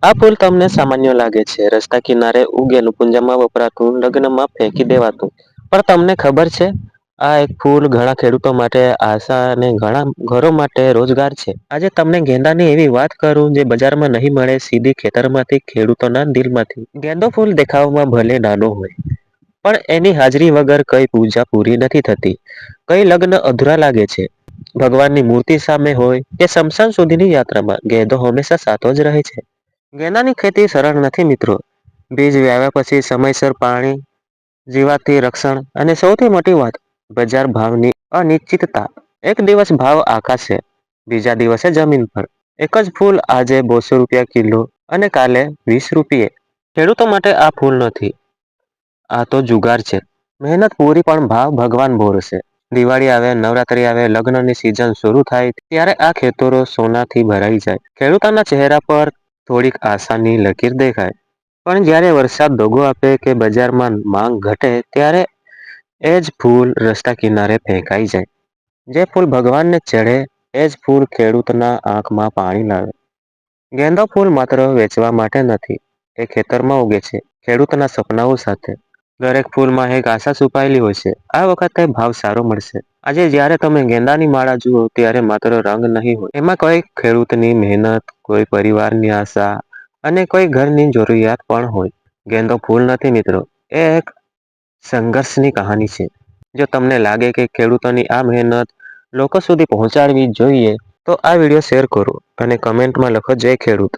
આ ફૂલ તમને સામાન્ય લાગે છે, રસ્તા કિનારે ઉગેલું, પૂંજામાં વપરાતું, લગ્નમાં ફેંકી દેવાતું, પણ તમને ખબર છે આ એક ફૂલ ઘણા ખેડૂતો માટે આશા અને ઘણા ઘરો માટે રોજગાર છે. આજે તમને ગેંદાની એવી વાત કરું જે બજારમાં નહીં મળે, સીધી ખેતરમાંથી, ખેડૂતોના દિલમાંથી. ગેંદો ફૂલ દેખાવમાં ભલે નાનો હોય, પણ એની હાજરી વગર કઈ પૂજા પૂરી નથી થતી. કઈ લગ્ન અધૂરા લાગે છે. ભગવાનની મૂર્તિ સામે હોય કે શમશાન સુધીની યાત્રામાં ગેંદો હંમેશા સાથો જ રહે છે. ગેંદાની ખેતી સરળ નથી મિત્રો. બીજ વાવ્યા પછી સમયસર પાણી, જીવાતથી રક્ષણ અને સૌથી મોટી વાત બજાર ભાવની અનિશ્ચિતતા. એક દિવસ ભાવ આકાશે, બીજા દિવસે જમીન પર. એક જ ફૂલ આજે 200 રૂપિયા કિલો અને કાલે 20 રૂપિયે. ખેડૂતો માટે આ ફૂલ નથી, આ તો જુગાર છે. મહેનત પૂરી પણ ભાવ ભગવાન ભરોસે. દિવાળી આવે, નવરાત્રી આવે, લગ્નની સિઝન શરૂ થાય ત્યારે આ ખેતરો સોનાથી ભરાઈ જાય. ખેડૂતોના ચહેરા પર થોડીક આશાની લકીર દેખાય. પણ જ્યારે વરસાદ દગો આપે કે બજારમાં માંગ ઘટે ત્યારે એ જ ફૂલ રસ્તા કિનારે ફેંકાઈ જાય. જે ફૂલ ભગવાનને ચઢે એ જ ફૂલ ખેડૂતના આંખમાં પાણી લાવે. ગેંદા ફૂલ માત્ર વેચવા માટે નથી, એ ખેતરમાં ઉગે છે, ખેડૂતના સપનાઓ સાથે. દરેક ફૂલમાં એક આશા છુપાયેલી હોય છે. આ વખતે ભાવ સારો મળશે. આજે જ્યારે તમે ગેંદાની માળા જુઓ ત્યારે માત્ર રંગ નહીં હોય, એમાં કોઈ ખેડૂતની મહેનત, કોઈ પરિવારની આશા અને કોઈ ઘરની જરૂરિયાત પણ હોય. ગેંદો ફૂલ નથી મિત્રો, એ એક સંઘર્ષની કહાની છે. જો તમને લાગે કે ખેડૂતોની આ મહેનત લોકો સુધી પહોંચાડવી જોઈએ તો આ વિડીયો શેર કરો અને કમેન્ટમાં લખો જય ખેડૂત.